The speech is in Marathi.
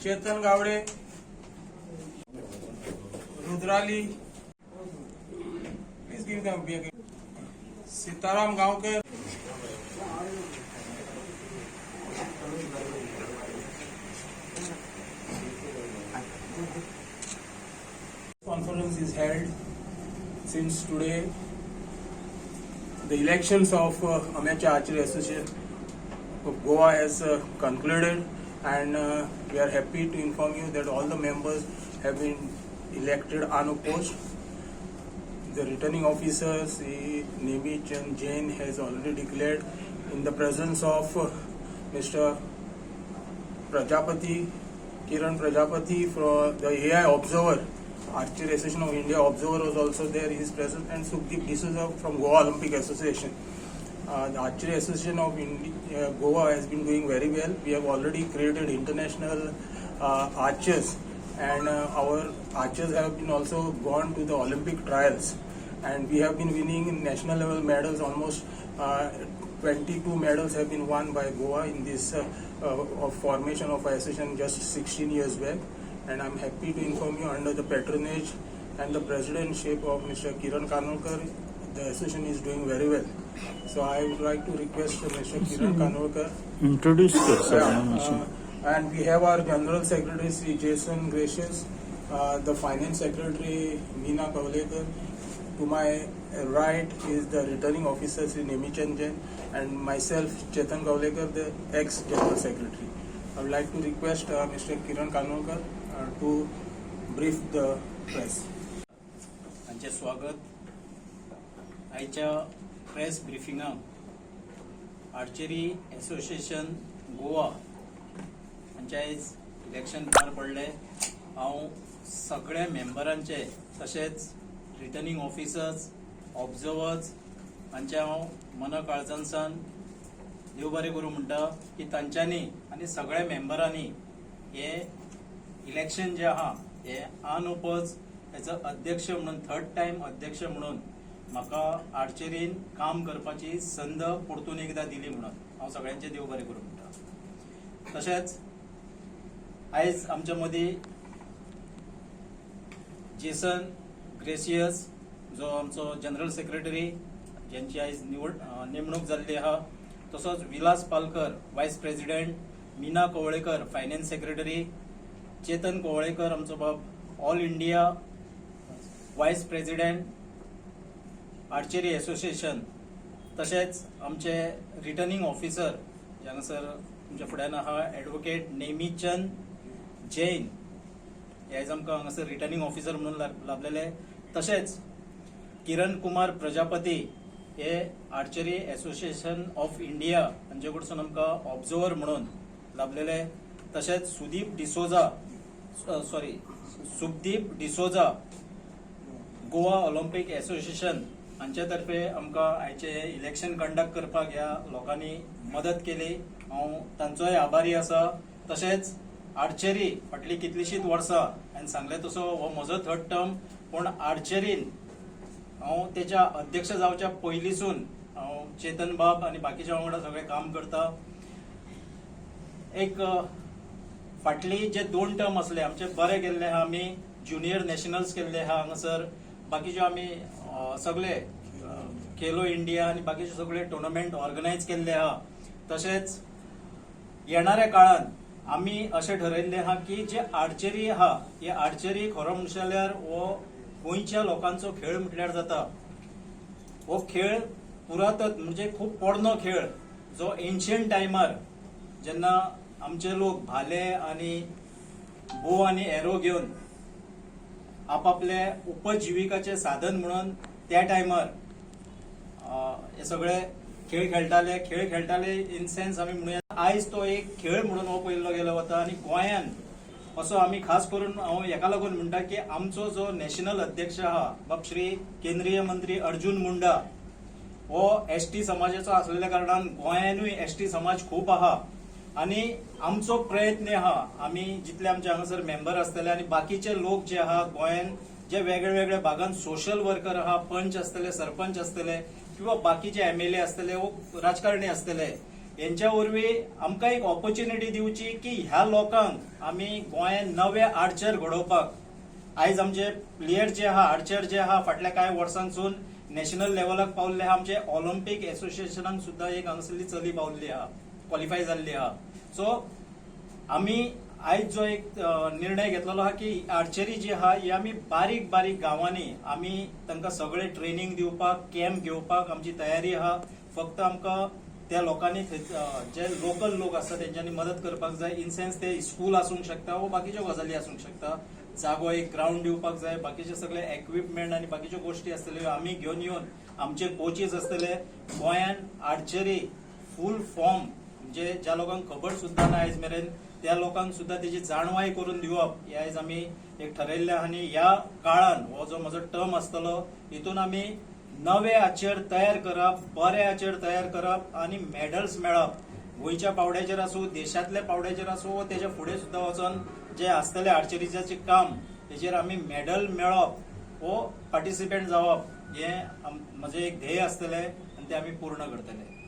Chetan Gawade, Rudrali, please give them big, Sitaram Gavkar, conference is held since today the elections of Amateur Archery Association of Goa has concluded, and we are happy to inform you that all the members have been elected unopposed. The returning officer Nemi Chand Jain has already declared in the presence of Mr. Prajapati, Kiran Prajapati from the AI Observer, Archery Association of India Observer was also there, he is present, and Sukhdeep D'Souza from Goa Olympic Association. The Archery Association of India, Goa has been doing very well. We have already created international archers, and our archers have been also gone to the Olympic trials, and we have been winning in national level medals. Almost 22 medals have been won by Goa in this formation of association just 16 years back. And I'm happy to inform you, under the patronage and the presidentship of Mr. Kiran Kanolkar, the association is doing very well. So I would like to request Mr. Kiran Kanolkar. Introduce yourself. And we have our General Secretary, Sri Jason Gracious, the Finance Secretary, Meena Kavlekar. To my right is the Returning Officer, Sri Nemi Chand Jain, and myself, Chetan Kavlekar, the ex-General Secretary. I would like to request Mr. Kiran Kanolkar to brief the press. हांचे स्वागत. आयच्या प्रेस ब्रिफिंगाक आर्चरी एसोसिएशन गोवा हांचे आयज इलेक्शन पार पडले. हांव सगळ्या मेंबरांचे तशेंच रिटर्निंग ऑफिसर्स, ऑब्जर्वर्स हांचे हांव मन काळजांसान देव बरें करूं म्हणटा की तांच्यांनी आनी सगळ्या मेंबरांनी हे इलेक्शन जे आहा हे अनओपोज हेचो अध्यक्ष म्हणून, थर्ड टाइम अध्यक्ष म्हणून म्हाका आर्चरीन काम करपाची संद परतून एकदा दिली म्हणून हांव सगळ्यांचे देव बरें करूं म्हणटा. तशेंच आयज आमच्या मदीं जेसन ग्रेसियस जो आमचो जनरल सेक्रेटरी ज्यांची आयज नेमणूक जाल्ली आहा, तसोच विलास पालकर वायस president, Meena Kavlekar finance secretary, Chetan Kavlekar आमचो बाब ऑल इंडिया वायस प्रेसिडेंट आर्चरी एसोसिएशन, तशेंच आमचे रिटर्निंग ऑफिसर जे हांगासर तुमच्या फुड्यान आहा एडवोकेट नेमी चंद जैन, हे आयज आमकां हांगासर रिटर्निंग ऑफिसर म्हणून लाभलेले. तशेंच किरण कुमार प्रजापती हे आर्चरी एसोसिएशन ऑफ इंडिया हांचे कडसून आमकां ऑब्जर्वर म्हणून लाभलेले. तशेंच सुखदीप डिसोजा गोवा ऑलिंपिक एसोसिएशन हांचे तर्फे आमकां आयचे इलेक्शन कंडक्ट करपाक ह्या लोकांनी मदत केली. हांव तांचोय आभारी आसा. तशेंच आर्चरी फाटली कितलीशींच वर्सां हांवें सांगले तसो हो म्हजो थर्ड टर्म, पूण आर्चरीन हांव तेच्या अध्यक्ष जावच्या पयलींसून हांव चेतन बाब आनी बाकीच्या वांगडा सगळें काम करता. एक फाटली जे 2 टर्म असले आमचे बरे गेल्ले आहा. आमी ज्युनियर नॅशनल्स केल्ले आहा हांगासर, बाकीचे आमी सगळे खेलो इंडिया आनी बाकीचे सगळे टुर्नामेंट ऑर्गनायज केल्ले आहा. तशेंच येणाऱ्या काळात आमी अशें ठरयल्लें आहा की जे आर्चरी आहा ही आर्चरी खरो म्हणशें जाल्यार हो गोंयच्या लोकांचो खेळ म्हटल्यार जाता. हो खेळ पुरातन म्हणजे खूब पोरनो खेळ जो एन्शियंट टायमार जेन्ना आमचे लोक भाले आणि बो आणि एरो घेऊन आपापले उपजीविकाचे साधन म्हणून त्या टायमार हे सगळे खेळ खेळटाले इन सेन्स आमी म्हणूया आयज तो एक खेळ म्हणून हो पयल्लो गेलो वता. आणि गोंयान असो आमी खास करून हांव हेका लागून म्हणटा की आमचो जो नॅशनल अध्यक्ष आहा बाब श्री केंद्रीय मंत्री अर्जुन मुंडा हो एसटी समाजाचो असलेल्या कारणान गोंयानूय एसटी समाज खूप आहा. आणि आमचो प्रयत्न आहा आमी जितले आमचे हांगासर मेंबर आसतले आनी बाकीचे लोक जे आहा गोंयान जे वेगळे वेगळे भागांत सोशल वर्कर आहा, पंच आसतले, सरपंच आसतले किंवा बाकीचे MLA आसतले व राजकारणी आसतले, यांच्या वरवीं आमकां एक ऑपॉर्च्युनिटी दिवची की ह्या लोकांक आमी गोंयांत नवे आर्चर घडोवपाक आयज आमचे प्लेयर जे आहा आर्चर जे आहा फाटल्या कांय वर्सांसून नॅशनल लेवलाक पावल्ले आहा आमचे ऑलिंपिक एसोसिएशनान सुद्धा एक हांगासरली चली पावल्ली आहा क्वॉलिफाय जाल्ली आहा सो आमी आयज जो एक निर्णय घेतलेलो आहा की आर्चरी जी आहा ही आमी बारीक बारीक गांवांनी आमी तांकां सगळे ट्रेनिंग दिवपाक कॅम्प घेवपाक आमची तयारी आहा फक्त आमकां त्या लोकांनी जे लोकल लोक आसता तेंच्यांनी मदत करपाक जाय इन सेन्स ते स्कूल आसूंक शकता वा बाकीच्यो गजाली आसूंक शकता जागो एक ग्राउंड दिवपाक जाय बाकीचे सगळे इक्विपमेंट आनी बाकीच्यो गोष्टी आसतल्यो आमी घेवन येवन आमचे कोचीस आसतले गोंयांत आर्चरी फूल फॉर्म म्हणजे ज्या लोकांक खबर सुद्दां ना आयज मेरेन त्या लोकांक सुद्धा तेजी जाणवाय करून दिवप हे आयज आमी एक ठरयल्लें आनी ह्या काळान हो जो म्हजो टर्म आसतलो हितून आमी नवे आर्चर तयार करप बरे आर्चर तयार करप आनी मेडल्स मेळप गोंयच्या पावड्याचेर आसूं देशांतल्या पावड्याचेर आसूं वा तेच्या फुडें सुद्दां वचोन जे आसतलें आर्चरीचें काम तेचेर आमी मेडल मेळप वो पार्टिसिपेंट जावप हें म्हजें एक ध्येय आसतलें आनी तें आमी पूर्ण करतले